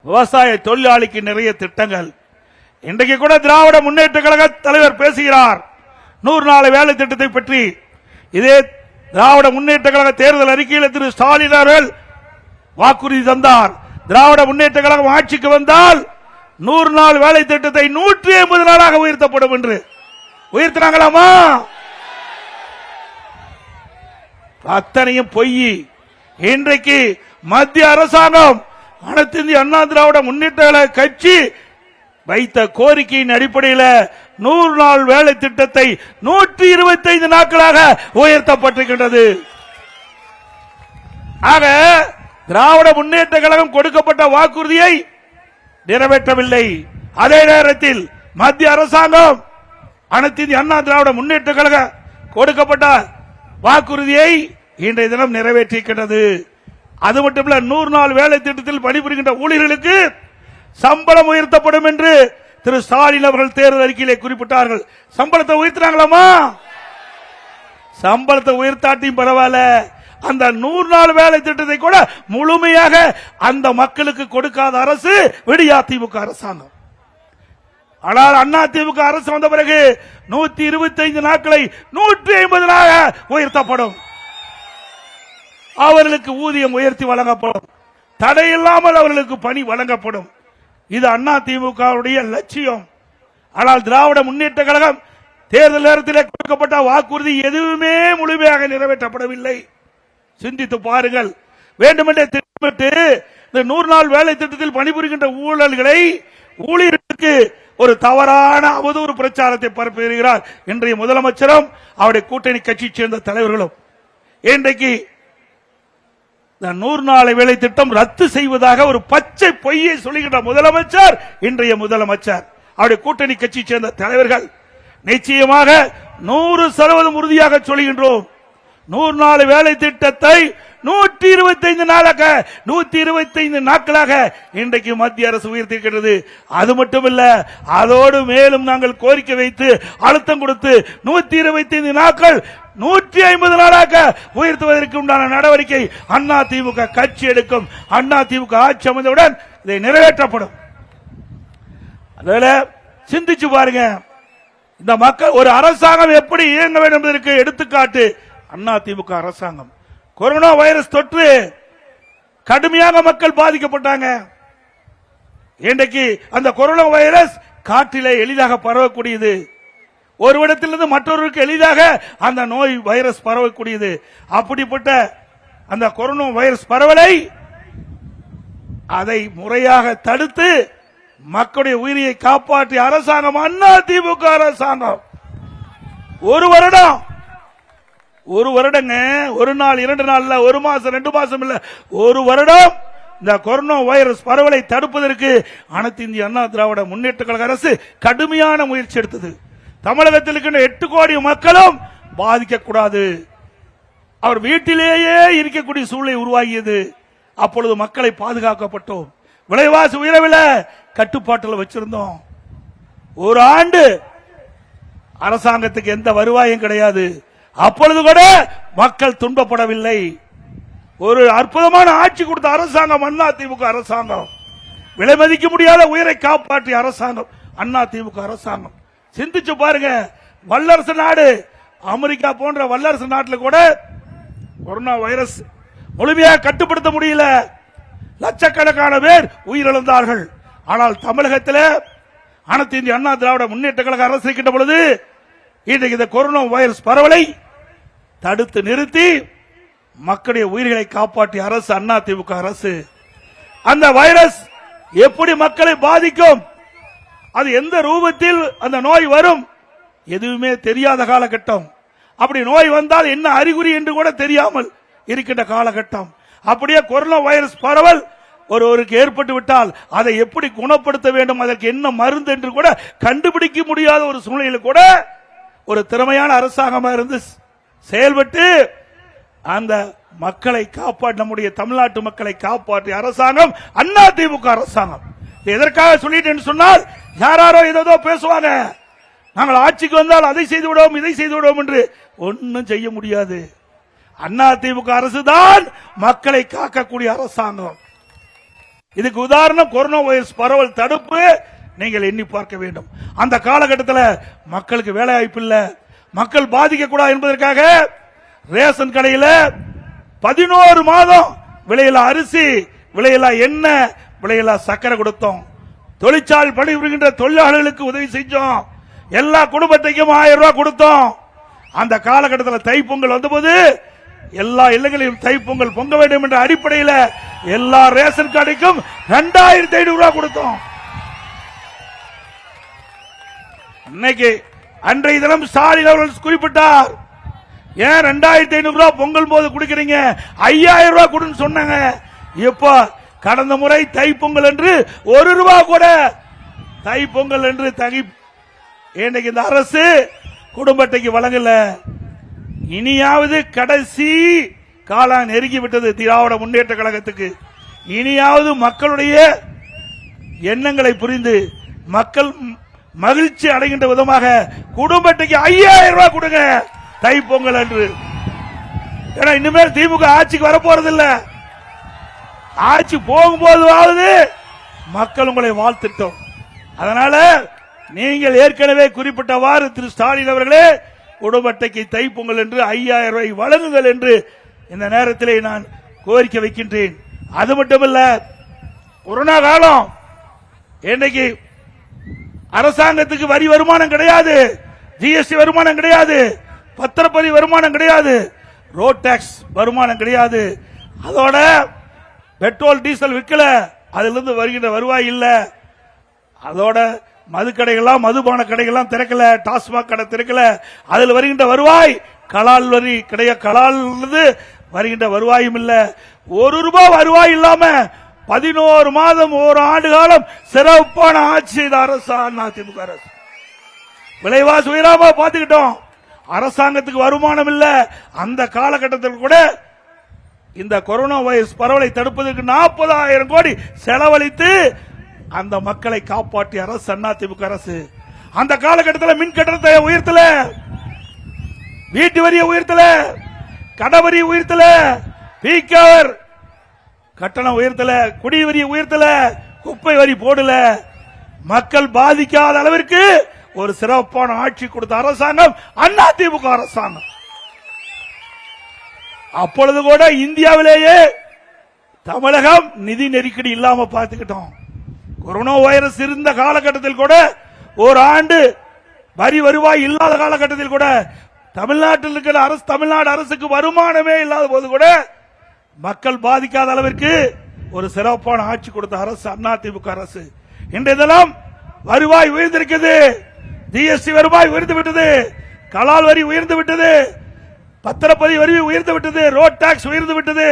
விவசாய தொழிலாளிக்கு நிறைய திட்டங்கள். இன்றைக்கு கூட திராவிட முன்னேற்ற கழக தலைவர் பேசுகிறார் 100 நாள் வேலை திட்டத்தை பற்றி. இதே திராவிட முன்னேற்ற கழக தேர்தல் அறிக்கையில் திரு ஸ்டாலின் அவர்கள் வாக்குறுதி தந்தார். திராவிட முன்னேற்ற கழகம் ஆட்சிக்கு வந்தால் 100 நாள் வேலை திட்டத்தை 180 நாளாக உயர்த்தப்படும் என்று. உயர்த்தினாங்களாமா? அத்தனையும் பொய். இன்றைக்கு மத்திய அரசாங்கம் அனைத்து இந்திய அண்ணா திராவிட முன்னேற்ற கழக கட்சி வைத்த கோரிக்கையின் அடிப்படையில் 100 நாள் வேலை திட்டத்தை 125 நாட்களாக உயர்த்தப்பட்டிருக்கின்றது. ஆக திராவிட முன்னேற்ற கழகம் கொடுக்கப்பட்ட வாக்குறுதியை நிறைவேற்றவில்லை. அதே நேரத்தில் மத்திய அரசாங்கம் அனைத்து இந்திய அண்ணா திராவிட முன்னேற்ற கழக கொடுக்கப்பட்ட வாக்குறுதியை இன்றைய தினம் நிறைவேற்றிருக்கிறது. அது மட்டுமல்ல, 100 நாள் வேலை திட்டத்தில் பணிபுரிகின்ற ஊழியர்களுக்கு சம்பளம் உயர்த்தப்படும் என்று திரு ஸ்டாலின் அவர்கள் தேர்தல் அறிக்கையிலே குறிப்பிட்டார்கள். சம்பளத்தை உயர்த்தினாங்களாமா? சம்பளத்தை உயர்த்தாட்டியும் பரவாயில்ல, அந்த 100 நாள் வேலை திட்டத்தை கூட முழுமையாக அந்த மக்களுக்கு கொடுக்காத அரசு விடியா திமுக அரசாங்கம். ஆனால் அண்ணா திமுக அரசு வந்த பிறகு 125 நாட்களை 150 நாளாக உயர்த்தப்படும். அவர்களுக்கு ஊதியம் உயர்த்தி வழங்கப்படும். தடையில்லாமல் அவர்களுக்கு பணி வழங்கப்படும். இது அண்ணா திமுக லட்சியம். ஆனால் திராவிட முன்னேற்ற கழகம் தேர்தல் நேரத்தில் கொடுக்கப்பட்ட வாக்குறுதி எதுவுமே முழுமையாக நிறைவேற்றப்படவில்லை. சிந்தித்து பாருங்கள். வேண்டுமென்றே திட்டமிட்டு இந்த 100 நாள் வேலை திட்டத்தில் பணிபுரிகின்ற ஊழியர்களுக்கு ஒரு தவறான அவதூறு பிரச்சாரத்தை பரப்புகிறார் இன்றைய முதலமைச்சரும் அவருடைய கூட்டணி கட்சியை சேர்ந்த தலைவர்களும். இன்றைக்கு 100 நாள் வேலை திட்டம் ரத்து செய்வதாக ஒரு பச்சை பொய்யை சொல்லுகின்ற முதலமைச்சர், இன்றைய முதலமைச்சர் அவருடைய கூட்டணி கட்சியை சேர்ந்த தலைவர்கள் நிச்சயமாக 100% உறுதியாக சொல்கின்றோம். 100 நாள் வேலை திட்டத்தை 125 நாட்களாக இன்றைக்கு மத்திய அரசு உயர்த்திருக்கிறது. அது மட்டுமல்ல, அதோடு மேலும் நாங்கள் கோரிக்கை வைத்து அழுத்தம் கொடுத்து 125 நாட்கள் 150 நாளாக உயர்த்துவதற்கு உண்டான நடவடிக்கை அண்ணா திமுக கட்சி எடுக்கும். அண்ணா திமுக ஆட்சி அமைந்தவுடன் இதை நிறைவேற்றப்படும். அதனால சிந்திச்சு பாருங்க, இந்த மக்கள் ஒரு அரசாங்கம் எப்படி இயங்க வேண்டும் என்பதற்கு எடுத்துக்காட்டு அண்ணா திமுக அரசாங்கம். கொரோனா வைரஸ் தொற்று கடுமையாக மக்கள் பாதிக்கப்பட்டாங்க. இன்றைக்கு அந்த கொரோனா வைரஸ் காற்றிலே எளிதாக பரவக்கூடியது. ஒரு இடத்திலிருந்து மற்றொருக்கு எளிதாக அந்த நோய் வைரஸ் பரவக்கூடியது. அப்படிப்பட்ட அந்த கொரோனா வைரஸ் பரவலை அதை முறையாக தடுத்து மக்களுடைய உயிரை காப்பாற்றிய அரசாங்கம் அண்ணா திமுக அரசாங்கம். ஒரு வருடங்க, ஒரு நாள் 2 நாள் இல்ல, 1 மாசம் 2 மாசம் இல்ல, ஒரு வருடம் இந்த கொரோனா வைரஸ் பரவலை தடுப்பதற்கு அனைத்து இந்திய அண்ணா திராவிட முன்னேற்ற கழக அரசு கடுமையான முயற்சி எடுத்தது. தமிழகத்தில் இருக்கின்ற 8 கோடி மக்களும் பாதிக்கக்கூடாது, அவர் வீட்டிலேயே இருக்கக்கூடிய சூழலை உருவாகியது. அப்பொழுது மக்களை பாதுகாக்கப்பட்டோம். விலைவாசி உயரவில்லை, கட்டுப்பாட்டில் வச்சிருந்தோம். ஒரு ஆண்டு அரசாங்கத்துக்கு எந்த வருவாயும் கிடையாது. அப்பொழுது கூட மக்கள் துன்பப்படவில்லை. ஒரு அற்புதமான ஆட்சி கொடுத்த அரசாங்கம் அண்ணா திமுக அரசாங்கம். விலை மதிக்க முடியாத உயிரை காப்பாற்றிய அரசாங்கம் அண்ணா திமுக அரசாங்கம். சிந்திச்சு பாருங்க, வல்லரசு நாடு அமெரிக்கா போன்ற வல்லரசு நாட்டில் கூட கொரோனா வைரஸ் முழுமையாக கட்டுப்படுத்த முடியல, லட்சக்கணக்கான பேர் உயிரிழந்தார்கள். ஆனால் தமிழகத்தில் அனைத்து இந்திய அண்ணா திராவிட முன்னேற்ற கழக அரசு இருக்கின்ற பொழுது இன்றைக்கு இந்த கொரோனா வைரஸ் பரவலை தடுத்து நிறுத்தி மக்களுடைய உயிர்களை காப்பாற்றிய அரசு அண்ணா திமுக அரசு. அந்த வைரஸ் எப்படி மக்களை பாதிக்கும், அது எந்த ரூபத்தில் அந்த நோய் வரும் எதுவுமே தெரியாத காலகட்டம். அப்படி நோய் வந்தால் என்ன அறிகுறி என்று கூட தெரியாமல் இருக்கின்ற காலகட்டம். அப்படியே கொரோனா வைரஸ் பரவல் ஒருவருக்கு ஏற்பட்டு விட்டால் அதை எப்படி குணப்படுத்த வேண்டும், அதற்கு என்ன மருந்து என்று கூட கண்டுபிடிக்க முடியாத ஒரு சூழ்நிலையில் கூட ஒரு திறமையான அரசாங்கமாக இருந்து செயல்பட்டு அந்த மக்களை காப்பாற்ற, நம்முடைய தமிழ்நாட்டு மக்களை காப்பாற்றிய அரசாங்கம் அண்ணா திமுக அரசாங்கம். எதற்காக சொல்லிட்டு சொன்னால், யாரோ ஏதோ பேசுவாங்க, நாங்கள் ஆட்சிக்கு வந்தால் அதை செய்து விடுவோம் இதை செய்து விடுவோம் என்று. ஒன்னும் செய்ய முடியாது. அண்ணா திமுக அரசு தான் மக்களை காக்கக்கூடிய அரசாங்கம். இதுக்கு உதாரணம் கொரோனா வைரஸ் பரவல் தடுப்பு. நீங்கள் எண்ணி பார்க்க வேண்டும். அந்த காலகட்டத்தில் மக்களுக்கு வேலை வாய்ப்பு இல்ல, மக்கள் பாதிக்க கூடாது என்பதற்காக ரேஷன் கடையில் 11 மாதம் விலையில்லா அரிசி, விலையில்லா எண்ணெய், விலையில்லா சக்கரை கொடுத்தோம். தொழிற்சாலை பணிபுரிகின்ற தொழிலாளர்களுக்கு உதவி செஞ்சோம். எல்லா குடும்பத்தையும் 1000 ரூபாய் கொடுத்தோம். அந்த காலகட்டத்தில் தைப்பொங்கல் வந்தபோது எல்லா இல்லங்களிலும் தைப்பொங்கல் பொங்க வேண்டும் என்ற அடிப்படையில் எல்லா ரேஷன் கடைக்கும் 2500 ரூபாய் கொடுத்தோம். இன்னைக்கு அன்றைய தினம் ஸ்டாலின் அவர்கள் குறிப்பிட்டார், ஏன் 2500 ரூபாய் பொங்கல் போது குடிக்கிறீங்க, 5000 ரூபாய் கொடுன்னு சொன்னாங்க. இப்ப கடந்த முறை தைப்பொங்கல் என்று 1 ரூபாய் கூட தைப்பொங்கல் என்று இன்னைக்கு இந்த அரசு குடும்ப அட்டைக்கு வழங்கல. இனியாவது கடைசி காலம் நெருங்கி விட்டது திராவிட முன்னேற்ற கழகத்துக்கு. இனியாவது மக்களுடைய எண்ணங்களை புரிந்து மக்கள் மகிழ்ச்சி அடைகின்ற விதமாக குடும்ப அட்டைக்கு 5000 ரூபாய் கொடுங்க தைப்பொங்கல் என்று. ஏன்னா இனிமேல் திமுக ஆட்சிக்கு வரப்போறதில்ல. ஆட்சி போகும்போது மக்கள் உங்களை வாழ்த்திட்டோம். அதனால நீங்கள் ஏற்கனவே குறிப்பிட்டவாறு திரு ஸ்டாலின் அவர்களே குடும்ப அட்டைக்கு தைப்பொங்கல் என்று 5000 ரூபாய் வழங்குங்கள் என்று இந்த நேரத்தில் நான் கோரிக்கை வைக்கின்றேன். அது மட்டுமல்ல, கொரோனா காலம் இன்னைக்கு அரசாங்கத்துக்கு வரி வருமானம் கிடையாது, ஜிஎஸ்டி வருமானம் கிடையாது, பத்திரப்பதிவு வருமானம் கிடையாது, ரோட் டாக்ஸ் வருமானம் கிடையாது. அதோட பெட்ரோல் டீசல் விற்கல, அதிலிருந்து வருகின்ற வருவாய் இல்ல. அதோட மது கடைகள்லாம் மதுபான கடைகள்லாம் திறக்கல, டாஸ்மாக் கடை திறக்கல, அதில் வருகின்ற வருவாய் கலால் வரி கிடையாது, கலால் வருகின்ற வருவாயும் இல்ல. 1 ரூபாய் வருவாய் இல்லாம 11 மாதம் 1 ஆண்டு காலம் சிறப்பான ஆட்சி செய்த அரசு அதிமுக அரசு. விலைவாசி உயராம பாத்துக்கிட்டோம். அரசாங்கத்துக்கு வருமானம் இல்ல. அந்த காலகட்டத்தில் கூட இந்த கொரோனா வைரஸ் பரவலை தடுப்பதற்கு 40,000 கோடி செலவழித்து அந்த மக்களை காப்பாற்றிய அரசு அதிமுக அரசு. அந்த காலகட்டத்தில் மின் கட்டணத்தை உயர்த்தல, வீட்டு வரியை உயர்த்தல, கடவரி உயர்த்தல, பீக்கர் கட்டணம் உயர்த்தல, குடிவரி உயர்த்தல, குப்பை வரி போடல. மக்கள் பாதிக்காத அளவிற்கு ஒரு சிறப்பான ஆட்சி கொடுத்த அரசாங்கம் அதிமுக அரசாங்கம். அப்பொழுது கூட இந்தியாவிலேயே தமிழகம் நிதி நெருக்கடி இல்லாம பார்த்துக்கிட்டோம். கொரோனா வைரஸ் இருந்த காலகட்டத்தில் கூட ஒரு ஆண்டு வரி வருவாய் இல்லாத காலகட்டத்தில் கூட தமிழ்நாட்டில் இருக்கிற அரசு, தமிழ்நாடு அரசுக்கு வருமானமே இல்லாத போது கூட மக்கள் பாதிக்காத அளவிற்கு ஒரு சிறப்பான ஆட்சி கொடுத்த அரசு அதிமுக அரசு. இன்றைய தினம் வருவாய் உயர்ந்திருக்கிறது, ஜிஎஸ்டி வருவாய் உயர்ந்து விட்டது, கலால் வரி உயர்ந்து விட்டது, பத்திரப்பதிவு வரி உயர்ந்து விட்டது, ரோட் டாக்ஸ் உயர்ந்து விட்டது,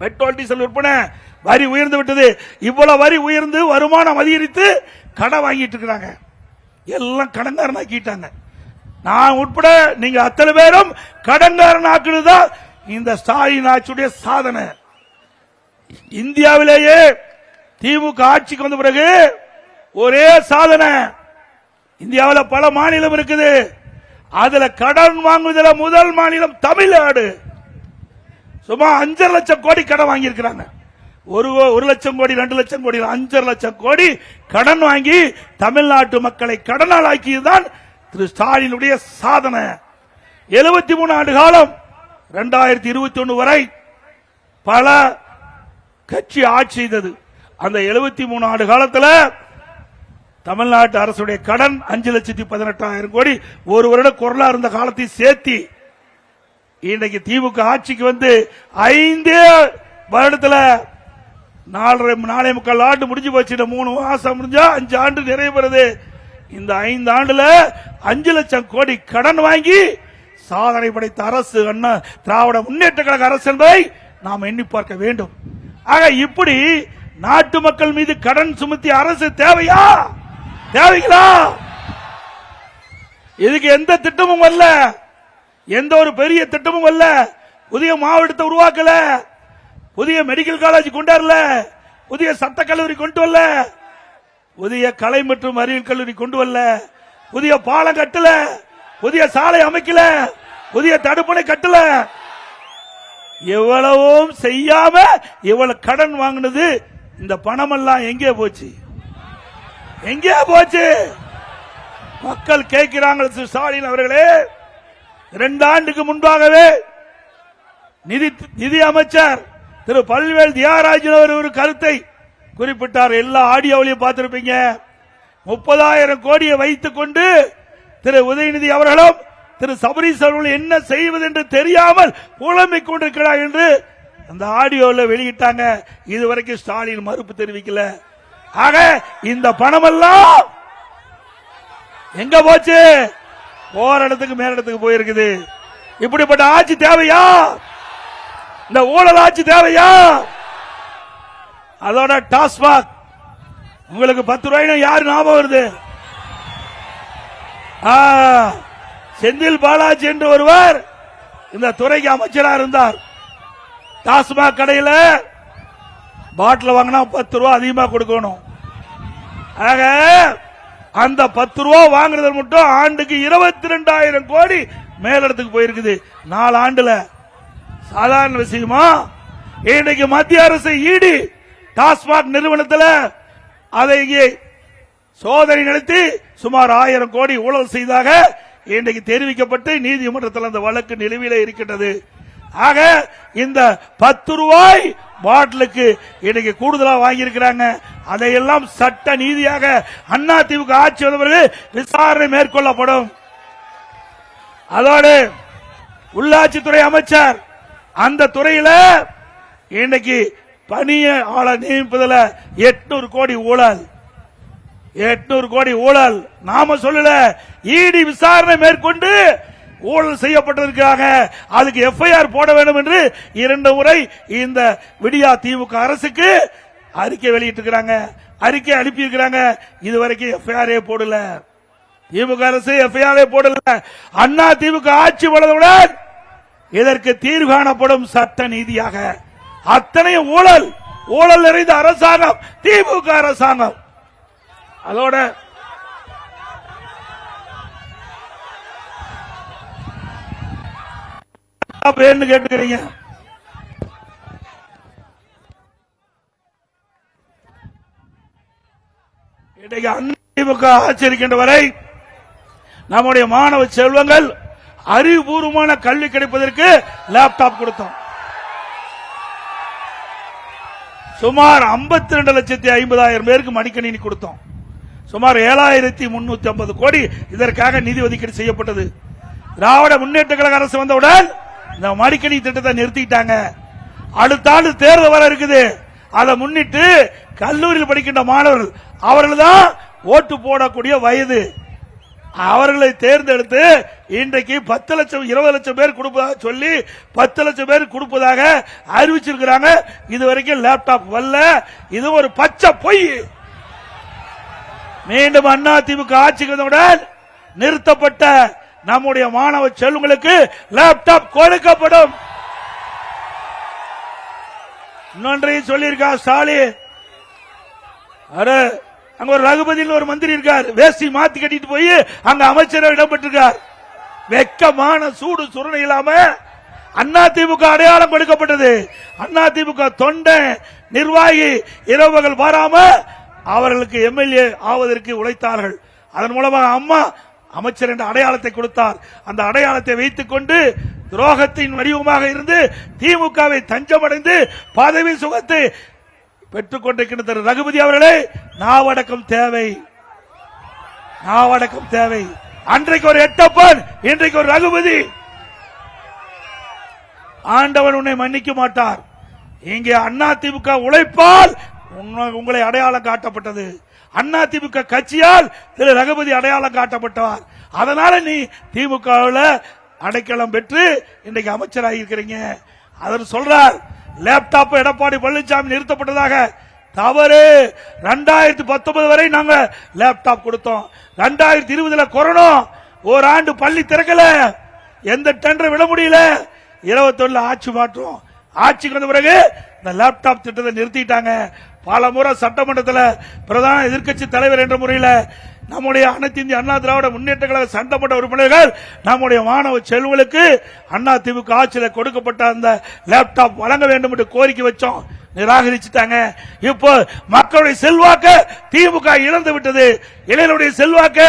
பெட்ரோல் டீசல் விற்பனை வரி உயர்ந்து விட்டது. இவ்வளவு வரி உயர்ந்து வருமானம் அதிகரித்து கடன் வாங்கிட்டு இருக்கிறாங்க. எல்லாம் கடன்காரன் ஆக்கிட்டாங்க. நான் உட்பட நீங்க அத்தனை பேரும் கடன்காரன் ஆக்குனதுதான் இந்த ஸ்டாலின் ஆட்சியுடைய சாதனை. இந்தியாவிலேயே திமுக ஆட்சிக்கு வந்த பிறகு ஒரே சாதனை. இந்தியாவில் பல மாநிலம் இருக்குது, அதுல கடன் வாங்குவதில் முதல் மாநிலம் தமிழ்நாடு. சுமார் 5 லட்சம் கோடி கடன் வாங்கி இருக்கிறாங்க. 1 லட்சம் கோடி 2 லட்சம் கோடி 5 லட்சம் கோடி கடன் வாங்கி தமிழ்நாட்டு மக்களை கடனால் ஆக்கியதுதான் திரு ஸ்டாலினுடைய சாதனை. 73 ஆண்டு காலம் 2021 வரை பல கட்சி ஆட்சி செய்தது. அந்த 73 ஆண்டு காலத்தில் தமிழ்நாட்டு அரசுடைய கடன் 5,18,000 கோடி. ஒரு வருட கொரோனா இருந்த காலத்தை சேர்த்தி இன்றைக்கு திமுக ஆட்சிக்கு வந்து 5 வருடத்தில் 4.25 ஆண்டு முடிஞ்சு போச்சு. 3 மாசம் முடிஞ்சா 5 ஆண்டு நிறைவு பெறுது. இந்த 5 ஆண்டுல 5 லட்சம் கோடி கடன் வாங்கி சாதனை படைத்த அரசு அண்ணா திராவிட முன்னேற்ற கழக அரசு என்பதை நாம் எண்ணி பார்க்க வேண்டும். ஆக இப்படி நாட்டு மக்கள் மீது கடன் சுமத்திய அரசு தேவையா? தேவைங்களா? இதுக்கு எந்த திட்டமும் அல்ல, எந்த ஒரு பெரிய திட்டமும் அல்ல. புதிய மாவட்டத்தை உருவாக்கல, புதிய மெடிக்கல் காலேஜ் கொண்டாடல, புதிய சட்ட கல்லூரி கொண்டு வரல, புதிய கலை மற்றும் அறிவியல் கல்லூரி கொண்டு வரல, புதிய பாலம் கட்டல, புதிய சாலை அமைக்கல, புதிய தடுப்பணை கட்டல. எவ்வளவும் செய்யாம இவ்வளவு கடன் வாங்கினது இந்த பணமெல்லாம் எங்கே போச்சு? எங்கே போச்சு? மக்கள் கேட்கிறாங்க. ஸ்டாலின் அவர்களே, 2 ஆண்டுக்கு முன்பாகவே நிதி அமைச்சர் திரு பல்வேல் தியாகராஜன் அவர் ஒரு கருத்தை குறிப்பிட்டார். எல்லா ஆடியோவிலையும் பார்த்திருப்பீங்க. 30,000 கோடியை வைத்துக் கொண்டு திரு உதயநிதி அவர்களும் திரு சபரீஸ் அவர்கள் என்ன செய்வது என்று தெரியாமல் புலம்பிக் கொண்டிருக்கிறார் என்று அந்த ஆடியோவில் வெளியிட்டாங்க. இதுவரைக்கும் ஸ்டாலின் மறுப்பு தெரிவிக்கல. ஆக இந்த பணமெல்லாம் எங்க போச்சு? போற இடத்துக்கு மேல இடத்துக்கு போயிருக்குது. இப்படிப்பட்ட ஆட்சி தேவையா? இந்த ஊழல் ஆட்சி தேவையா? அதோட டாஸ்மாக் உங்களுக்கு 10 ரூபாய் யாரு ஞாபகம் வருது? செந்தில் பாலாஜி என்று ஒருவர் இந்த துறைக்கு அமைச்சராக இருந்தார். டாஸ்மாக் கடையில் பாட்டில் வாங்கினா 10 ரூபா அதிகமா கொடுக்கணும். ஆக அந்த 10 ரூபா வாங்குறது மட்டும் ஆண்டுக்கு 22,000 கோடி மேலிடத்துக்கு போயிருக்குது 4 ஆண்டுல. சாதாரண விஷயமா? இன்னைக்கு மத்திய அரசு ஈடி டாஸ்மாக் நிறுவனத்தில் அதை சோதனை நடத்தி சுமார் 1000 கோடி ஊழல் செய்தாக இன்றைக்கு தெரிவிக்கப்பட்டு நீதிமன்றத்தில் அந்த வழக்கு நிலுவையில் இருக்கின்றது. ஆக இந்த 10 ரூபாய் பாட்டிலுக்கு இன்னைக்கு கூடுதலாக வாங்கியிருக்கிறாங்க. அதையெல்லாம் சட்ட நீதியாக அதிமுக ஆட்சி வந்தவர்கள் விசாரணை மேற்கொள்ளப்படும். அதோடு உள்ளாட்சித்துறை அமைச்சர் அந்த துறையில இன்னைக்கு பணியாளர் நியமிப்பதில் 800 கோடி ஊழல். 800 கோடி ஊழல் நாம சொல்லல, ஈடி விசாரணை மேற்கொண்டு ஊழல் செய்யப்பட்டிருக்காங்க. அதுக்கு எஃப்ஐஆர் போட வேண்டும் என்று 2 முறை இந்த விடியா திமுக அரசுக்கு அறிக்கை வெளியிட்டிருக்கிறாங்க, அறிக்கை அனுப்பியிருக்கிறாங்க. இதுவரைக்கும் எஃப்ஐஆரே போடல. திமுக அரசு எஃப்ஐஆரே போடல. அண்ணா திமுக ஆட்சி வளர்ந்தவுடன் இதற்கு தீர்வு காணப்படும் சட்ட நீதியாக. அத்தனையும் ஊழல், ஊழல் நிறைந்த அரசாங்கம் திமுக அரசாங்கம். அதோட கேட்டுக்கிறீங்க. இன்றைக்கு அதிமுக ஆட்சி இருக்கின்ற வரை நம்முடைய மாணவ செல்வங்கள் அறிவுபூர்வமான கல்வி கிடைப்பதற்கு லேப்டாப் கொடுத்தோம். சுமார் 52,50,000 பேருக்கு மடிக்கணினி கொடுத்தோம். சுமார் 7,350 கோடி இதற்காக நிதி ஒதுக்கீடு செய்யப்பட்டது. திராவிட முன்னேற்ற கழக அரசு வந்தவுடன் இந்த மடிக்கணினி திட்டத்தை நிறுத்திட்டாங்க. அடுத்த ஆண்டு தேர்தல் வர இருக்குது. அதை முன்னிட்டு கல்லூரியில் படிக்கின்ற மாணவர்கள் அவர்கள் தான் ஓட்டு போடக்கூடிய வயது. அவர்களை தேர்ந்தெடுத்து இன்றைக்கு 10 லட்சம் 20 லட்சம் பேர் கொடுப்பதாக சொல்லி 10 லட்சம் பேர் கொடுப்பதாக அறிவிச்சிருக்கிறாங்க. இதுவரைக்கும் லேப்டாப் வரல. இது ஒரு பச்சை பொய். மீண்டும் அண்ணா திமுக ஆட்சிக்கு வந்தவுடன் நிறுத்தப்பட்ட நம்முடைய மாணவ செல்வங்களுக்கு லேப்டாப் கொடுக்கப்படும். இன்னொன்றையும் சொல்லியிருக்கா ஸ்டாலின். அங்க ஒரு ரகுபதி ஒரு மந்திரி இருக்கார், வேஷ்டி மாத்தி கட்டிட்டு போய் அங்க அமைச்சர் இடம்பெற்றிருக்கார். வெக்கமான சூடு சுரணை இல்லாம அதிமுக அடையாளம் கொடுக்கப்பட்டது. அதிமுக தொண்டை நிர்வாகி இரவுகள் வராம அவர்களுக்கு எம்எல்ஏ ஆவதற்கு உழைத்தார்கள். அதன் மூலமாக அம்மா அமைச்சர் என்ற அடையாளத்தை கொடுத்தார். அந்த அடையாளத்தை வைத்துக் கொண்டு துரோகத்தின் வடிவமாக இருந்து திமுகவை தஞ்சமடைந்து பதவி சுகத்தை பெற்றுக் கொண்டிருக்கின்ற ரகுபதி அவர்களே, நாவடக்கம் தேவை, நாவடக்கம் தேவை. அன்றைக்கு ஒரு எட்டப்பன், இன்றைக்கு ஒரு ரகுபதி. ஆண்டவன் உன்னை மன்னிக்க மாட்டார். இங்கே அதிமுக உழைப்பால் உங்களை அடையாளம் காட்டப்பட்டது. அதிமுக கட்சியால் திரு ரகுபதி அடையாளம் காட்டப்பட்டவர். அதனால நீ திமுகவில் அடைக்கலம் பெற்று இன்றைக்கு அமைச்சராக இருக்கிறீங்க. அவர் சொல்றார், லேப்டாப் எடப்பாடி பழனிசாமி நிறுத்தப்பட்டதாக. தவறு. 2019 வரை நாங்க லேப்டாப் கொடுத்தோம். 2020 கொரோனா ஓராண்டு பள்ளி திறக்கல, எந்த டெண்டர் விட முடியல. 21 ஆட்சி மாற்றம். ஆட்சிக்கு வந்த பிறகு இந்த லேப்டாப் திட்டத்தை நிறுத்திட்டாங்க. பல முறை சட்டமன்றத்தில் பிரதான எதிர்க்கட்சி தலைவர் என்ற முறையில் நம்முடைய அனைத்து இந்திய அண்ணா திராவிட முன்னேற்ற கழக சட்டமன்ற உறுப்பினர்கள் நம்முடைய மாணவ செல்வங்களுக்கு அண்ணா திமுக ஆட்சியில் கொடுக்கப்பட்ட அந்த லேப்டாப் வழங்க வேண்டும் என்று கோரிக்கை வச்சோம். நிராகரிச்சுட்டாங்க. இப்போ மக்களுடைய செல்வாக்க திமுக இழந்து விட்டது, இளைஞருடைய செல்வாக்க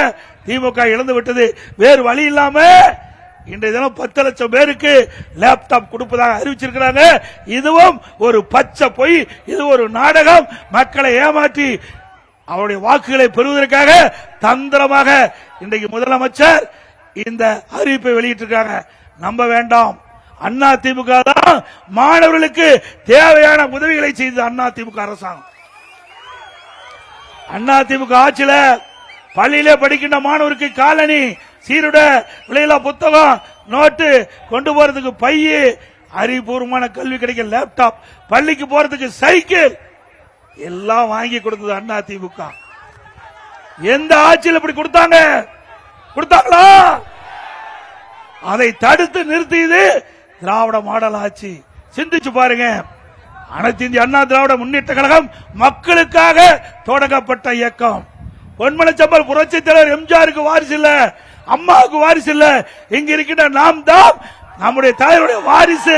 திமுக இழந்து விட்டது. வேறு வழி இல்லாம இன்றைய தினம் 10 லட்சம் பேருக்கு லேப்டாப் கொடுப்பதாக அறிவிச்சிருக்கிறாங்க. இதுவும் ஒரு பச்சை பொய், இது ஒரு நாடகம். மக்களை ஏமாற்றி அவருடைய வாக்குகளை பெறுவதற்காக தந்திரமாக இன்றைக்கு முதலமைச்சர் இந்த அறிவிப்பை வெளியிட்டிருக்காங்க. நம்ப வேண்டாம். அண்ணா திமுக தான் மாணவர்களுக்கு தேவையான உதவிகளை செய்தது. அண்ணா திமுக அரசாங்கம், அண்ணா திமுக ஆட்சியில பள்ளியிலே படிக்கின்ற மாணவருக்கு காலணி, சீருட, விலையில்லா புத்தகம், நோட்டு, கொண்டு போறதுக்கு பைய, அறிவுபூர்வமான கல்வி கிடைக்க லேப்டாப், பள்ளிக்கு போறதுக்கு சைக்கிள் எல்லாம் வாங்கி கொடுத்தது அண்ணா திமுக. எந்த ஆட்சியில் இப்படி கொடுத்தாங்களா? அதை தடுத்து நிறுத்தியது திராவிட மாடல் ஆட்சி. சிந்திச்சு பாருங்க. அனைத்து இந்திய அண்ணா திராவிட முன்னேற்ற கழகம் மக்களுக்காக தொடங்கப்பட்ட இயக்கம். பொன்மனச்சம்பல் புரட்சி தலைவர் எம்ஜிஆருக்கு வாரிசு இல்ல, அம்மாவுக்கு வாரிசு இல்ல. இங்க இருக்கின்ற நாம் தான் நம்முடைய தலைவருடைய வாரிசு.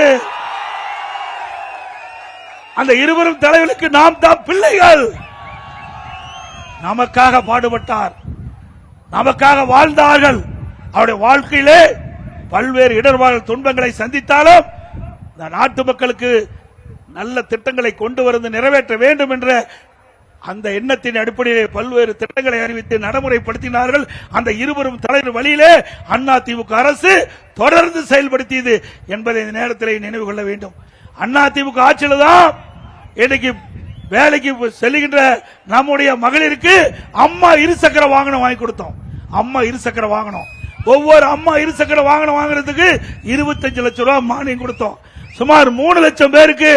அந்த இருவரும் தலைவர்களுக்கு நாம் தான் பிள்ளைகள். நமக்காக பாடுபட்டார், நமக்காக வாழ்ந்தார்கள். அவருடைய வாழ்க்கையிலே பல்வேறு இடர்பாடுகள், துன்பங்களை சந்தித்தாலும் இந்த நாட்டு மக்களுக்கு நல்ல திட்டங்களை கொண்டு வந்து நிறைவேற்ற வேண்டும் என்ற அந்த எண்ணத்தின் அடிப்படையிலே பல்வேறு திட்டங்களை அறிவித்து நடைமுறைப்படுத்தினார்கள். அந்த இருவரும் தலைவர் வழியிலே அண்ணா திமுக அரசு தொடர்ந்து செயல்படுத்தியது என்பதை இந்த நேரத்தில் நினைவு கொள்ள வேண்டும். அண்ணா திமுக ஆட்சியில் தான் இன்னைக்கு வேலைக்கு செல்லுகின்ற நம்முடைய மகளிருக்கு அம்மா இருசக்கர வாகனம் வாங்கி கொடுத்தோம். அம்மா இருசக்கர வாகனம், ஒவ்வொரு அம்மா இருசக்கர வாகனம் வாங்குறதுக்கு 25 லட்சம் ரூபாய் மானியம் கொடுத்தோம். சுமார் 3 லட்சம் பேருக்கு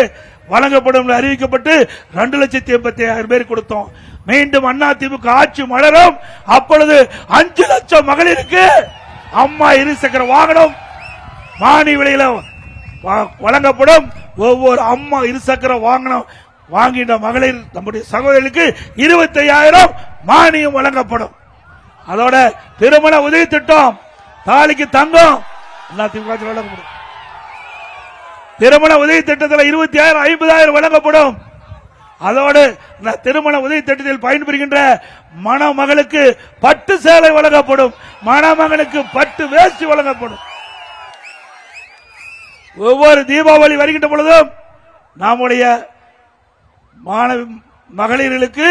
வழங்கப்படும் அறிவிக்கப்பட்டு 2,87,000 பேர் கொடுத்தோம். மீண்டும் அண்ணா திமுக ஆட்சி மலரும். அப்பொழுது 5 லட்சம் மகளிருக்கு அம்மா இருசக்கர வாகனம் மானிய விலையில வழங்கப்படும். ஒவ்வொரு அம்மா இருசக்கர வாகனம் வாங்கின்ற மகளிர் நம்முடைய சகோதரிகளுக்கு 25,000 மானியம் வழங்கப்படும். அதோட திருமண உதவி திட்டம், தாலிக்கு தங்கம் வழங்கப்படும். திருமண உதவி திட்டத்தில் 20,000 50,000 வழங்கப்படும். அதோடு திருமண உதவி திட்டத்தில் பயன்பெறுகின்ற மணமகளுக்கு பட்டு சேலை வழங்கப்படும், மணமகனுக்கு பட்டு வேஷ்டி வழங்கப்படும். ஒவ்வொரு தீபாவளி வருகின்ற பொழுதும் நம்முடைய மகளிர்களுக்கு,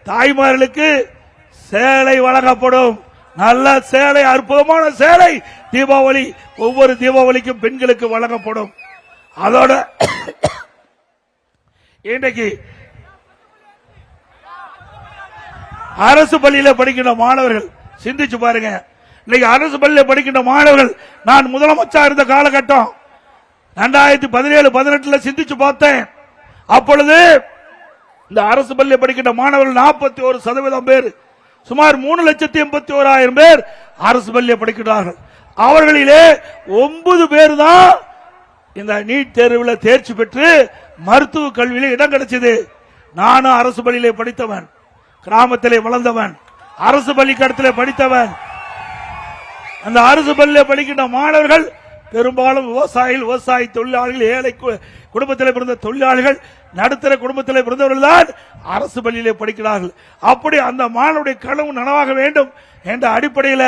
தாய்மார்களுக்கு சேலை வழங்கப்படும். நல்ல சேலை, அற்புதமான சேலை தீபாவளி, ஒவ்வொரு தீபாவளிக்கும் பெண்களுக்கு வழங்கப்படும். அதோட இன்றைக்கு அரசு பள்ளியில் படிக்கின்ற மாணவர்கள் சிந்திச்சு பாருங்க. இன்னைக்கு அரசு பள்ளியில் படிக்கின்ற மாணவர்கள், நான் முதலமைச்சர் இருந்த காலகட்டம் 2017-18 சிந்திச்சு பார்த்தேன். அப்பொழுது இந்த அரசு பள்ளியில் படிக்கின்ற மாணவர்கள் 41% பேர், சுமார் 3,81,000 பேர் அரசு பள்ளியில் படிக்கிறார்கள். அவர்களிலே 9 பேர் தான் இந்த நீட் தேர்வில் தேர்ச்சி பெற்று மருத்துவ கல்வியிலே இடம் கிடைச்சது. நானும் அரசு பள்ளியிலே படித்தவன், கிராமத்திலே வளர்ந்தவன், அரசு பள்ளிக்கூடத்திலே படித்தவன். அந்த அரசு பள்ளியில் படிக்கின்ற மாணவர்கள் பெரும்பாலும் விவசாயிகள், விவசாய தொழிலாளர்கள், ஏழை குடும்பத்தில் பிறந்த தொழிலாளர்கள், நடுத்தர குடும்பத்தில் பிறந்தவர்கள் தான் அரசு பள்ளியிலே படிக்கிறார்கள். அப்படி அந்த மாணவருடைய கனவு நனவாக வேண்டும் என்ற அடிப்படையில்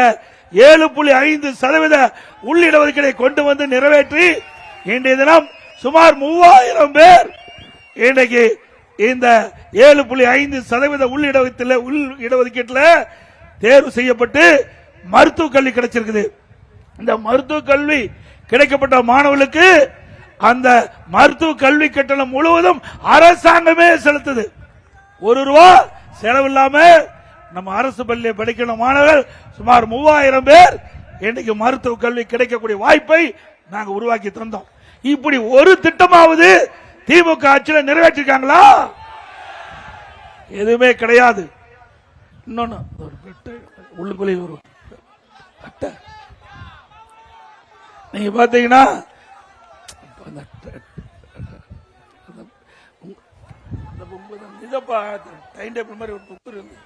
7.5% உள்ளிடஒதுக்கீடை கொண்டு வந்து நிறைவேற்றி இன்றைய தினம் சுமார் 3,000 பேர் இன்றைக்கு இந்த 7.5% உள்ளிடஒதுக்கீட்டில் தேர்வு செய்யப்பட்டு மருத்துவ கல்வி கிடைச்சிருக்குது. இந்த மருத்துவ கல்வி கிடைக்கப்பட்ட மாணவர்களுக்கு அந்த மருத்துவ கல்வி கட்டணம் முழுவதும் அரசாங்கமே செலுத்துது. ₹1 செலவில்லாம நம்ம அரசு பள்ளியில் படிக்கிற மாணவர்கள் சுமார் 3,000 பேர் இன்னைக்கு மருத்துவ கல்வி கிடைக்கக்கூடிய வாய்ப்பை நாங்க உருவாக்கி தந்தோம். இப்படி ஒரு திட்டமாவது திமுக ஆட்சியில் நிறைவேற்றிருக்காங்களா? எதுவுமே கிடையாது. இன்னொன்னு உள்ளுக்குள்ளே ஒரு அட்டை நீங்க பாத்தீங்கன்னா டைம் டேபிள் மாதிரி ஒரு புக் இருந்து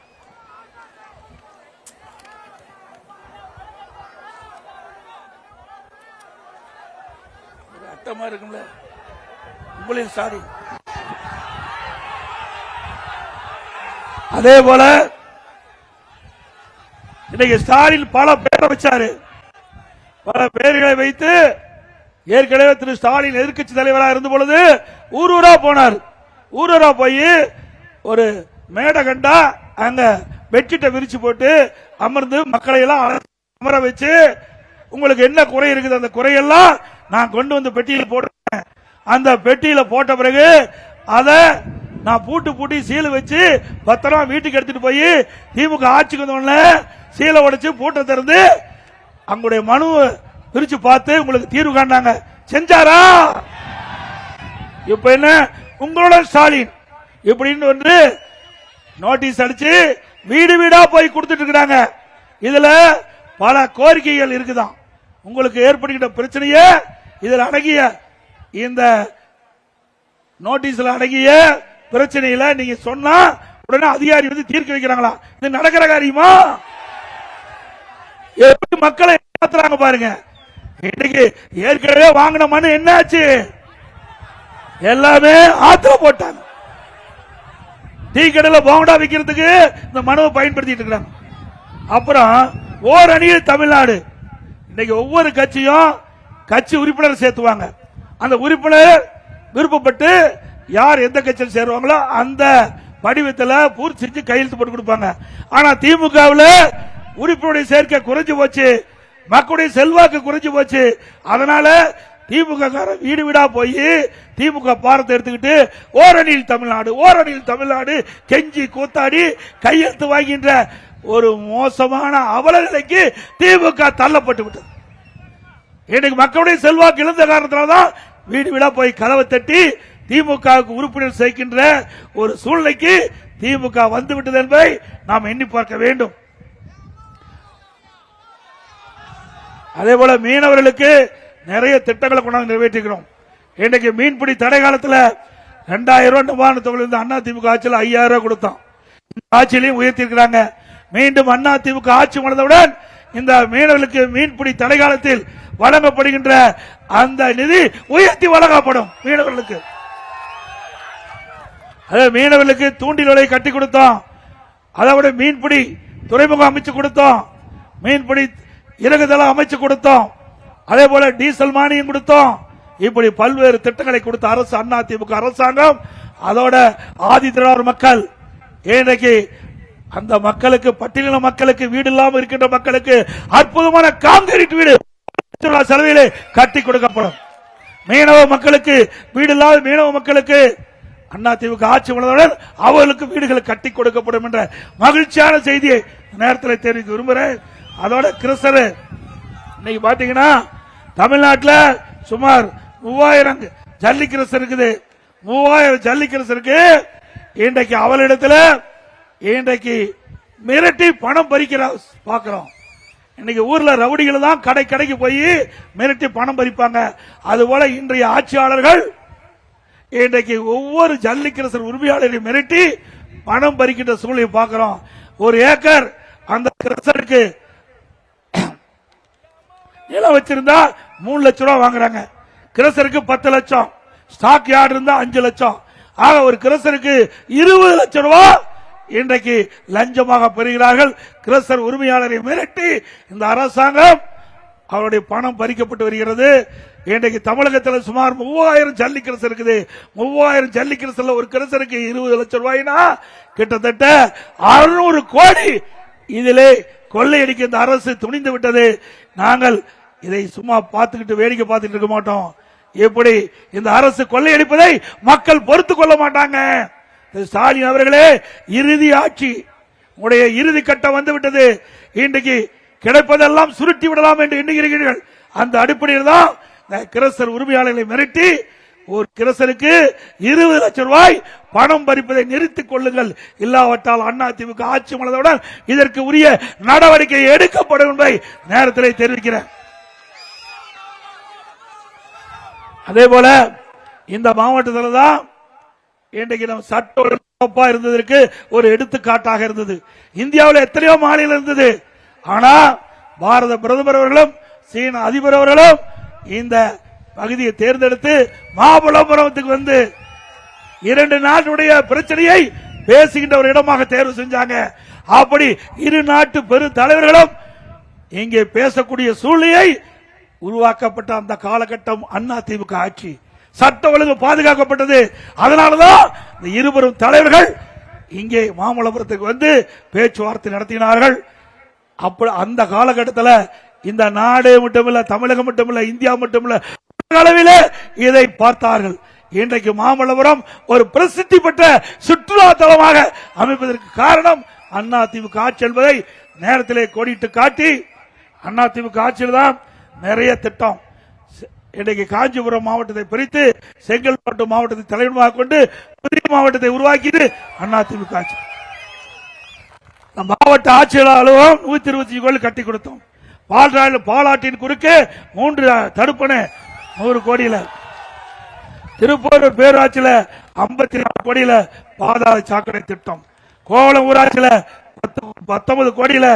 ஒரு அட்டை மாதிரி இருக்கும்ல, உங்களில் சாரி அதே போல இன்னைக்கு ஸ்டாலின் பல பேரை வச்சாரு. பல பேர்களை வைத்து ஏற்கனவே திரு ஸ்டாலின் எதிர்க்கட்சி தலைவராக இருந்த பொழுது ஊரூரா போனார். ஊரூரா போய் ஒரு மேடை கண்டா அங்க பெட்ஷீட்டை விரிச்சு போட்டு அமர்ந்து மக்களை எல்லாம் அமர வச்சு உங்களுக்கு என்ன குறை இருக்குது அந்த குறையெல்லாம் நான் கொண்டு வந்து பெட்டியில் போட்டேன். அந்த பெட்டியில போட்ட பிறகு அதை நான் பூட்டி சீலை வச்சு பத்திரமா வீட்டுக்கு எடுத்துட்டு போய் திமுக ஆட்சிக்கு வந்தோடனே சீலை உடைச்சு பூட்டை திறந்து அங்களுடைய மனு பிரிச்சு பார்த்து உங்களுக்கு தீர்வு காண்டாங்க. செஞ்சாரா? இப்ப என்ன உங்களோட ஸ்டாலின் இப்படின்னு ஒன்று நோட்டீஸ் அடிச்சு வீடு வீடா போய் கொடுத்துட்டு இருக்காங்க. இதுல பல கோரிக்கைகள் இருக்குதான். உங்களுக்கு ஏற்படுகின்ற பிரச்சனையே இதில் அடங்கிய இந்த நோட்டீஸ்ல அடங்கிய பிரச்சனையில நீங்க சொன்னா உடனே அதிகாரி வந்து தீர்க்க வைக்கிறாங்களா? இது நடக்கிற காரியமா? எப்படி மக்களை ஏமாத்துறாங்க பாருங்க. இன்னைக்கு ஏற்கனவே வாங்கின மனு என்னாச்சு? எல்லாமே ஆத்திர போட்டாங்க. டீ கடையில் போண்டா விற்கிறதுக்கு இந்த மனுவை பயன்படுத்திட்டு இருக்காங்க. அப்புறம் ஓரணியில் தமிழ்நாடு இன்னைக்கு ஒவ்வொரு கட்சியும் கட்சி உறுப்பினர் சேர்த்துவாங்க. அந்த உறுப்பினர் விருப்பப்பட்டு யார் எந்த கட்சியில் சேருவாங்களோ அந்த படிவத்தில் பூர்த்தி செஞ்சு கையெழுத்து போட்டு கொடுப்பாங்க. ஆனா திமுகவில் உறுப்பினருடைய சேர்க்கை குறைஞ்சு போச்சு, மக்களுடைய செல்வாக்கு குறைஞ்சு போச்சு. அதனால திமுக வீடு வீடா போய் திமுக பாரத்தை எடுத்துக்கிட்டு ஓரணியில் தமிழ்நாடு ஓரணியில் தமிழ்நாடு கெஞ்சி கூத்தாடி கையெழுத்து வாங்கின்ற ஒரு மோசமான அவல நிலைக்கு திமுக தள்ளப்பட்டு விட்டது. இன்னைக்கு மக்களுடைய செல்வாக்கு இழந்த காரணத்தினால்தான் வீடு வீடா போய் கதவை தட்டி திமுகவுக்கு உறுப்பினர் சேர்க்கின்ற ஒரு சூழ்நிலைக்கு திமுக வந்துவிட்டது என்பதை நாம் எண்ணி பார்க்க வேண்டும். அதே போல மீனவர்களுக்கு நிறைய திட்டங்களை கொண்டாந்து நிறைவேற்றிக்கிறோம். இன்னைக்கு மீன்பிடி தடை காலத்தில் 2000 ரூபாய் நிவாரண தொகை இருந்து அண்ணா திமுக ஆட்சியில் 5000 ரூபாய் கொடுத்தோம். ஆட்சியிலையும் உயர்த்திருக்கிறாங்க. மீண்டும் அண்ணா திமுக ஆட்சி வந்தவுடன் இந்த மீனவர்களுக்கு மீன்பிடி தடை காலத்தில் வழங்கப்படுகின்ற அந்த நிதி உயர்த்தி வழங்கப்படும். மீனவர்களுக்கு மீனவர்களுக்கு தூண்டில் வலை கட்டி கொடுத்தோம். அதோட மீன்பிடி துறைமுகம் அமைச்சு கொடுத்தோம். மீன்பிடி இலகுதளம் அமைச்சு கொடுத்தோம். அதே போல டீசல் மானியம் கொடுத்தோம். இப்படி பல்வேறு திட்டங்களை கொடுத்த அரசு அண்ணா திமுக அரசாங்கம். அதோட ஆதிதிராவிடர் மக்கள் இன்றைக்கு அந்த மக்களுக்கு பட்டியலின மக்களுக்கு வீடு இல்லாமல் இருக்கின்ற மக்களுக்கு அற்புதமான கான்கிரீட் வீடு செலவிலே கட்டி கொடுக்கப்படும். மீனவ மக்களுக்கு வீடு இல்லாத மீனவ மக்களுக்கு அண்ணா திமுக ஆட்சி வந்தவுடன் அவர்களுக்கு வீடுகள் கட்டி கொடுக்கப்படும் என்ற மகிழ்ச்சியான செய்தியை நேரத்தில் தெரிவிக்க விரும்புகிறேன். அதோட கிறிஸ்தவ இன்னைக்கு பாத்தீங்கன்னா தமிழ்நாட்டில் சுமார் 3000 ஜல்லி கிறிஸ்தவ இருக்குது. 3000 ஜல்லி கிறிஸ்தவ இருக்கு. இன்றைக்கு அவளிடத்தில் இன்றைக்கு மிரட்டி பணம் பறிக்கிற பாக்கிறோம். இன்னைக்கு ஊர்ல ரவுடிகள் தான் கடைக்கு போய் மிரட்டி பணம் பறிப்பாங்க. அதுபோல இன்றைய ஆட்சியாளர்கள் இன்றைக்கு ஒவ்வொரு ஜல்லி கிறிஸ்தவ உரிமையாளரையும் மிரட்டி பணம் பறிக்கின்ற சூழலை பார்க்கிறோம். ஒரு ஏக்கர் அந்த கிறிஸ்தவருக்கு நிலம் வச்சிருந்தா 3 லட்சம் ரூபாய் வாங்குறாங்க. கிறிஸ்தவருக்கு 10 லட்சம், ஸ்டாக் யார்டு இருந்தா 5 லட்சம். ஆக ஒரு கிறிஸ்தவருக்கு 20 லட்சம் ரூபாய் இன்றைக்கு லஞ்சமாக பெறுகிறார்கள். கிறிஸ்தவ உரிமையாளரை மிரட்டி இந்த அரசாங்கம் அவருடைய பணம் பறிக்கப்பட்டு வருகிறது. இன்றைக்கு தமிழகத்தில் சுமார் 3000 ஜல்லி கிறிஸ்தவ இருக்குது. 3000 ஜல்லி கிறிஸ்தவ ஒரு கிறிஸ்தவருக்கு 20 லட்சம் ரூபாய்னா கிட்டத்தட்ட 600 கோடி இதிலே கொள்ளையடிக்க இந்த அரசு துணிந்து விட்டது. நாங்கள் இதை சும்மா பார்த்துக்கிட்டு வேடிக்கை பார்த்துட்டு இருக்க மாட்டோம். எப்படி இந்த அரசு கொள்ளையடிப்பதை மக்கள் பொறுத்துக் கொள்ள மாட்டாங்க. ஸ்டாலின் அவர்களே, இறுதி ஆட்சி உடைய இறுதி கட்டம் வந்து விட்டது. இன்றைக்கு கிடைப்பதெல்லாம் சுருட்டி விடலாம் என்று எண்ணுகிறீர்கள். அந்த அடிப்படையில் தான் கிறிஸ்தவ உரிமையாளர்களை மிரட்டி ஒரு கிறிஸ்தவருக்கு 20 லட்சம் ரூபாய் பணம் பறிப்பதை நிறுத்திக் கொள்ளுங்கள், இல்லாவிட்டால் அண்ணா திமுக ஆட்சி வந்தவுடன் இதற்கு உரிய நடவடிக்கை எடுக்கப்படும் என்பதை நேரத்தில் தெரிவிக்கிறேன். அதே போல இந்த மாவட்டத்தில் தான் இன்றைக்கு நம்ம சட்ட ஒழுங்கா இருந்ததற்கு ஒரு எடுத்துக்காட்டாக இருந்தது. இந்தியாவில் எத்தனையோ மாநிலம் இருந்தது. ஆனா பாரத பிரதமர் அவர்களும் சீன அதிபர் அவர்களும் இந்த பகுதியை தேர்ந்தெடுத்து மாமல்லபுரத்துக்கு வந்து 2 நாட்டுடைய பிரச்சனையை பேசுகின்ற ஒரு இடமாக தேர்வு செஞ்சாங்க. அப்படி இரு நாட்டு பெரு தலைவர்களும் இங்கே பேசக்கூடிய சூழ்நிலை உருவாக்கப்பட்ட அந்த காலகட்டம் அதிமுக ஆட்சி. சட்ட ஒழுங்கு பாதுகாக்கப்பட்டது. அதனாலதான் இந்த இருவரும் தலைவர்கள் இங்கே மாமல்லபுரத்துக்கு வந்து பேச்சுவார்த்தை நடத்தினார்கள். அப்ப அந்த காலகட்டத்தில் இந்த நாடு மட்டுமில்ல, தமிழகம் மட்டுமில்ல, இந்தியா மட்டுமில்ல, அளவிலே இதை பார்த்தார்கள். இன்றைக்கு மாமல்லபுரம் ஒரு பிரசித்தி பெற்ற சுற்றுலா தலமாக அமைப்பதற்கு காரணம் அதிமுக ஆட்சி என்பதை நேரத்திலே கோடிட்டு காட்டி, அதிமுக ஆட்சியில் தான் நிறைய திட்டம். இன்றைக்கு காஞ்சிபுரம் மாவட்டத்தை பிரித்து செங்கல்பட்டு மாவட்டத்தை தலைவராக கொண்டு புதிய மாவட்டத்தை உருவாக்கியது அதிமுக ஆட்சி. மாவட்ட ஆட்சியாளர் அலுவலகம் 125 கோடி கட்டி கொடுத்தோம். பாலாற்றின் குறுக்கே 3 தடுப்பணை 100 கோடியில, திருப்பூர் பேராட்சியில் 54 கோடியில பாதாள சாக்கடை திட்டம், கோவளம் ஊராட்சியில் 19 கோடியில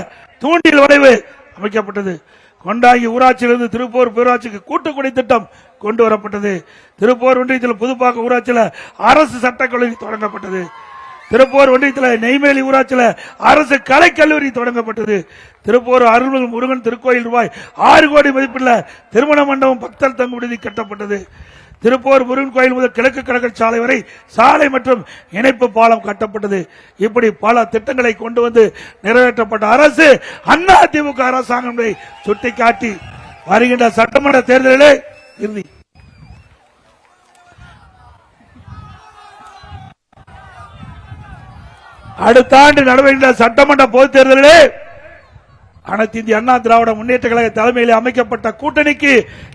தூண்டில் வளைவு அமைக்கப்பட்டது. கொண்டாங்கி ஊராட்சியிலிருந்து திருப்பூர் பேராட்சிக்கு கூட்டுக்குடி திட்டம் கொண்டு வரப்பட்டது. திருப்பூர் ஒன்றியத்தில் புதுப்பாக்க ஊராட்சியில் அரசு சட்டக்கல்லூரி தொடங்கப்பட்டது. திருப்பூர் ஒன்றியத்தில் நெய்வேலி ஊராட்சியில் அரசு கலைக்கல்லூரி தொடங்கப்பட்டது. திருப்பூர் அருள்மிகு முருகன் திருக்கோயில் ரூபாய் 6 கோடி மதிப்புள்ள திருமண மண்டபம் பக்தர் தங்கும் விடுதி கட்டப்பட்டது. திருப்பூர் முருகன் கோயில் முதல் கிழக்கு கடற்கரை சாலை வரை சாலை மற்றும் இணைப்பு பாலம் கட்டப்பட்டது. இப்படி பல திட்டங்களை கொண்டு வந்து நிறைவேற்றப்பட்ட அரசு அதிமுக அரசாங்கம் சுட்டிக்காட்டி வருகின்ற சட்டமன்ற தேர்தலிலே இறுதி அடுத்த ஆண்டு நடைபெறுகின்ற சட்டமன்ற பொதுத் தேர்தலிலே அனைத்து இந்திய அண்ணா திராவிட முன்னேற்ற கழக தலைமையில் அமைக்கப்பட்ட கூட்டணிக்கு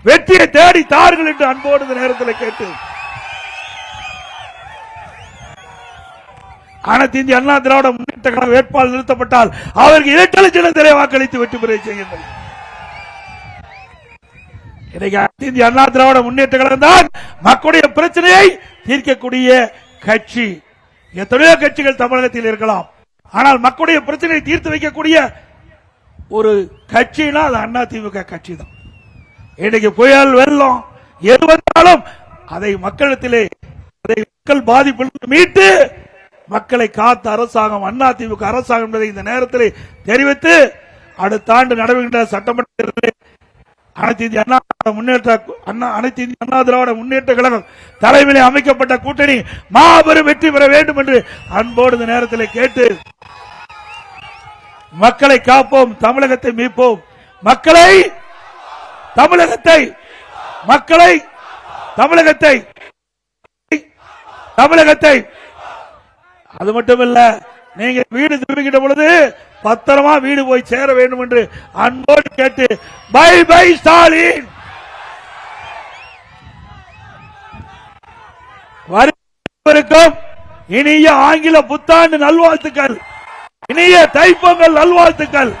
வெற்றியை தேடி தார்கள் என்று அன்போடு இந்த நேரத்தில் கேட்டு, அனைத்து இந்திய அண்ணா திராவிட முன்னேற்ற கழக வேட்பாளர் நிறுத்தப்பட்டால் அவருக்கு 8 சின்னத்திலே வாக்களித்து வெற்றி பெற செய்யுங்கள். இன்னைக்கு அனைத்து இந்திய அண்ணா திராவிட முன்னேற்ற கழகம் தான் மக்களுடைய பிரச்சனையை தீர்க்கக்கூடிய கட்சி. எத்தனையோ கட்சிகள் தமிழகத்தில் இருக்கலாம், ஆனால் மக்களுடைய பிரச்சனையை தீர்த்து வைக்கக்கூடிய ஒரு கட்சினா அது அதிமுக கட்சி தான். இன்னைக்கு புயல் வெள்ளம் எது வந்தாலும் அதை மக்களிடத்திலே மக்கள் பாதிப்பில் மீட்டு மக்களை காத்த அரசாங்கம் அதிமுக அரசாங்கம் என்பதை இந்த நேரத்தில் தெரிவித்து, அடுத்த ஆண்டு நடைபெறுகின்ற சட்டமன்ற தேர்தலில் அனைத்து இந்திய அண்ணா திராவிட முன்னேற்ற கழகம் தலைமையில் அமைக்கப்பட்ட கூட்டணி மாபெரும் வெற்றி பெற வேண்டும் என்று அன்போடு இந்த நேரத்தில் கேட்டு, மக்களை காப்போம், தமிழகத்தை மீட்போம், மக்களை தமிழகத்தை மக்களை தமிழகத்தை தமிழகத்தை அது மட்டுமல்ல, நீங்க வீடு திரும்பிக்கிட்ட பொழுது பத்திரமா வீடு போய் சேர வேண்டும் என்று அன்போடு கேட்டு, பை பை ஸ்டாலின். வருவருக்கும் இனிய ஆங்கில புத்தாண்டு நல்வாழ்த்துக்கள், இனிய தைப்பொங்கல் நல்வாழ்த்துக்கள்.